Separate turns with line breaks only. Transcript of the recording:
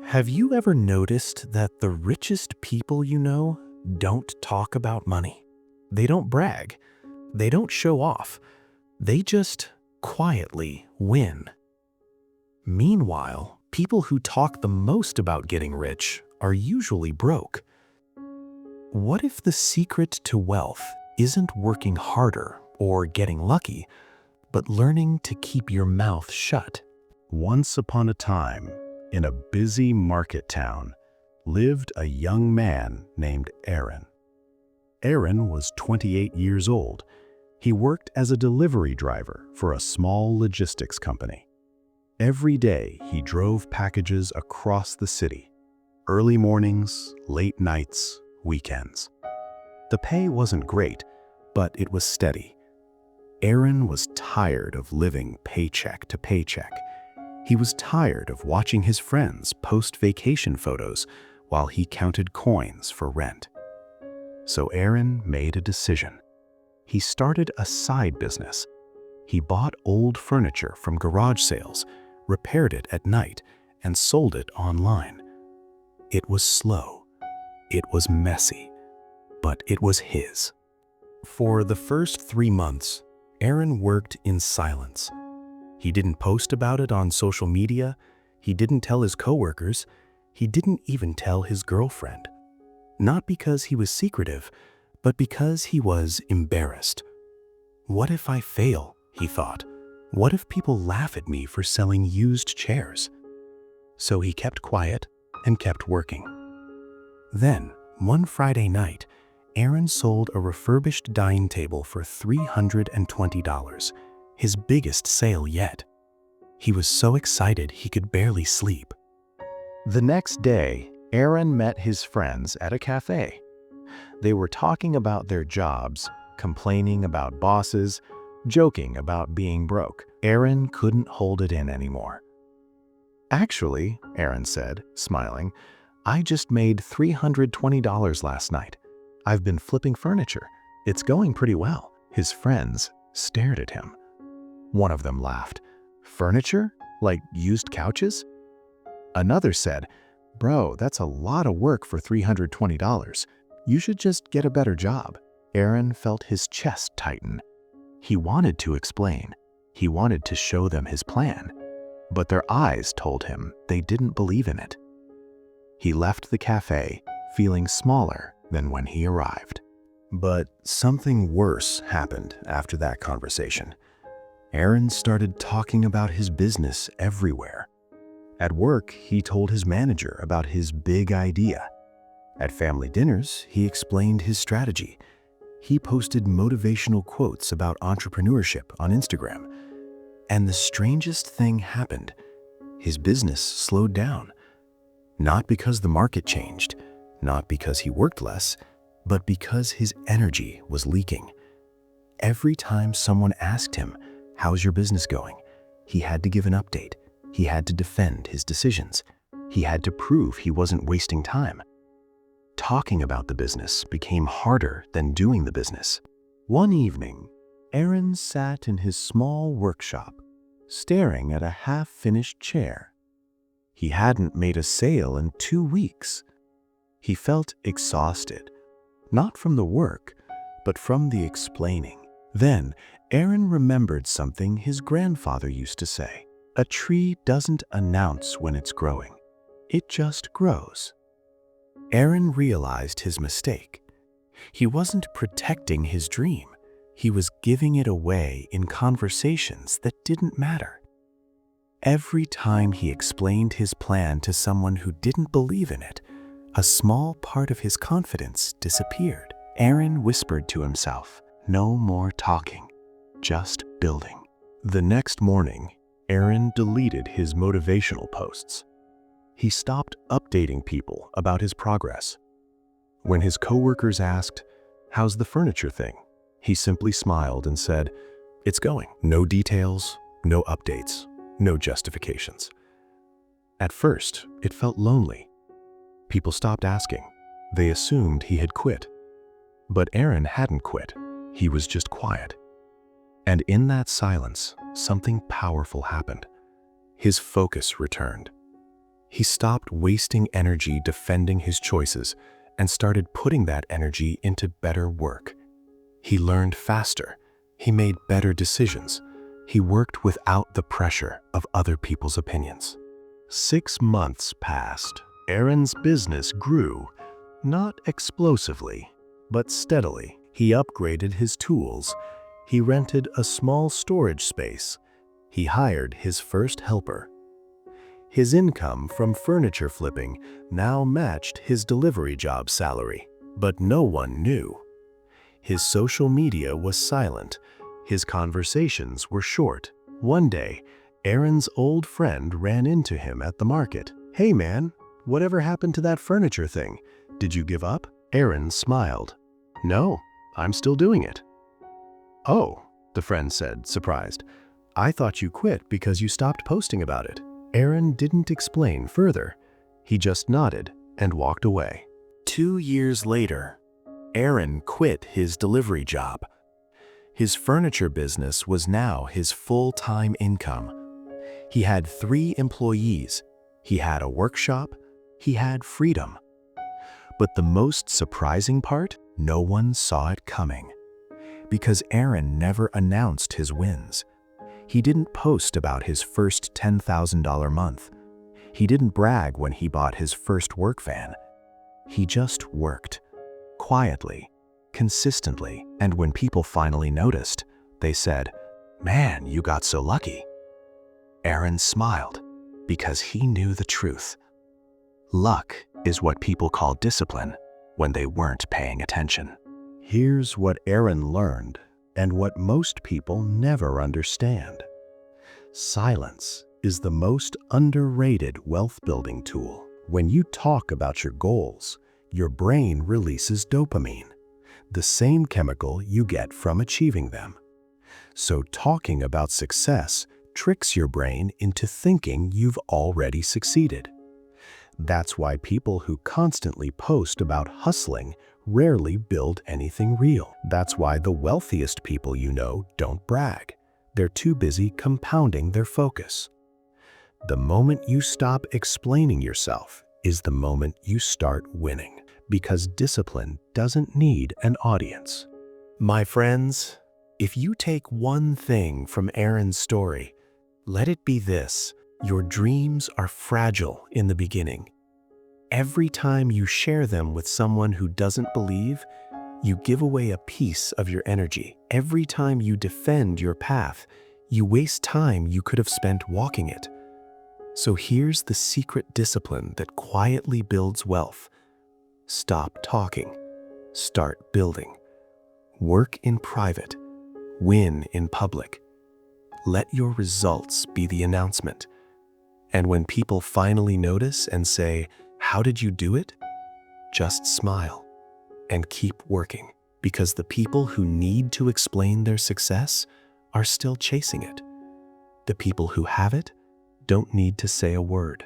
Have you ever noticed that the richest people you know don't talk about money? They don't brag. They don't show off. They just quietly win. Meanwhile, people who talk the most about getting rich are usually broke. What if the secret to wealth isn't working harder or getting lucky, but learning to keep your mouth shut?
Once upon a time, in a busy market town, lived a young man named Aaron. Aaron was 28 years old. He worked as a delivery driver for a small logistics company. Every day, he drove packages across the city. Early mornings, late nights, weekends. The pay wasn't great, but it was steady. Aaron was tired of living paycheck to paycheck. He was tired of watching his friends post vacation photos while he counted coins for rent. So Aaron made a decision. He started a side business. He bought old furniture from garage sales, repaired it at night, and sold it online. It was slow. It was messy, but it was his. For the first 3 months, Aaron worked in silence. He didn't post about it on social media. He didn't tell his coworkers. He didn't even tell his girlfriend. Not because he was secretive, but because he was embarrassed. What if I fail? He thought. What if people laugh at me for selling used chairs? So he kept quiet and kept working. Then, one Friday night, Aaron sold a refurbished dining table for $320, his biggest sale yet. He was so excited he could barely sleep. The next day, Aaron met his friends at a cafe. They were talking about their jobs, complaining about bosses, joking about being broke. Aaron couldn't hold it in anymore. Actually, Aaron said, smiling, I just made $320 last night. I've been flipping furniture. It's going pretty well. His friends stared at him. One of them laughed. Furniture? Like used couches? Another said, Bro, that's a lot of work for $320. You should just get a better job. Aaron felt his chest tighten. He wanted to explain. He wanted to show them his plan. But their eyes told him they didn't believe in it. He left the cafe, feeling smaller than when he arrived. But something worse happened after that conversation. Aaron started talking about his business everywhere. At work, he told his manager about his big idea. At family dinners, he explained his strategy. He posted motivational quotes about entrepreneurship on Instagram. And the strangest thing happened. His business slowed down. Not because the market changed, not because he worked less, but because his energy was leaking. Every time someone asked him, How's your business going? He had to give an update. He had to defend his decisions. He had to prove he wasn't wasting time. Talking about the business became harder than doing the business. One evening, Aaron sat in his small workshop, staring at a half-finished chair. He hadn't made a sale in 2 weeks. He felt exhausted, not from the work, but from the explaining. Then, Aaron remembered something his grandfather used to say. A tree doesn't announce when it's growing. It just grows. Aaron realized his mistake. He wasn't protecting his dream. He was giving it away in conversations that didn't matter. Every time he explained his plan to someone who didn't believe in it, a small part of his confidence disappeared. Aaron whispered to himself, No more talking, just building. The next morning, Aaron deleted his motivational posts. He stopped updating people about his progress. When his coworkers asked, How's the furniture thing? He simply smiled and said, It's going. No details, no updates, no justifications. At first, it felt lonely. People stopped asking. They assumed he had quit. But Aaron hadn't quit. He was just quiet. And in that silence, something powerful happened. His focus returned.
He stopped wasting energy defending his choices and started putting that energy into better work. He learned faster. He made better decisions. He worked without the pressure of other people's opinions.
6 months passed. Aaron's business grew, not explosively, but steadily. He upgraded his tools. He rented a small storage space. He hired his first helper. His income from furniture flipping now matched his delivery job salary, but no one knew. His social media was silent. His conversations were short. One day, Aaron's old friend ran into him at the market. "Hey man, whatever happened to that furniture thing? Did you give up?" Aaron smiled. "No, I'm still doing it." "Oh," the friend said, surprised. "I thought you quit because you stopped posting about it." Aaron didn't explain further. He just nodded and walked away. 2 years later, Aaron quit his delivery job. His furniture business was now his full-time income. He had 3 employees. He had a workshop. He had freedom. But the most surprising part, no one saw it coming. Because Aaron never announced his wins. He didn't post about his first $10,000 month. He didn't brag when he bought his first work van. He just worked, quietly, consistently, and when people finally noticed, they said, "Man, you got so lucky." Aaron smiled because he knew the truth. Luck is what people call discipline when they weren't paying attention. Here's what Aaron learned and what most people never understand. Silence is the most underrated wealth-building tool. When you talk about your goals, your brain releases dopamine, the same chemical you get from achieving them. So talking about success tricks your brain into thinking you've already succeeded. That's why people who constantly post about hustling rarely build anything real. That's why the wealthiest people you know don't brag. They're too busy compounding their focus. The moment you stop explaining yourself is the moment you start winning, because discipline doesn't need an audience. My friends, if you take one thing from Aaron's story, let it be this: your dreams are fragile in the beginning. Every time you share them with someone who doesn't believe, you give away a piece of your energy. Every time you defend your path, you waste time you could have spent walking it. So here's the secret discipline that quietly builds wealth. Stop talking. Start building. Work in private. Win in public. Let your results be the announcement. And when people finally notice and say, "How did you do it?" just smile and keep working, because the people who need to explain their success are still chasing it. The people who have it don't need to say a word.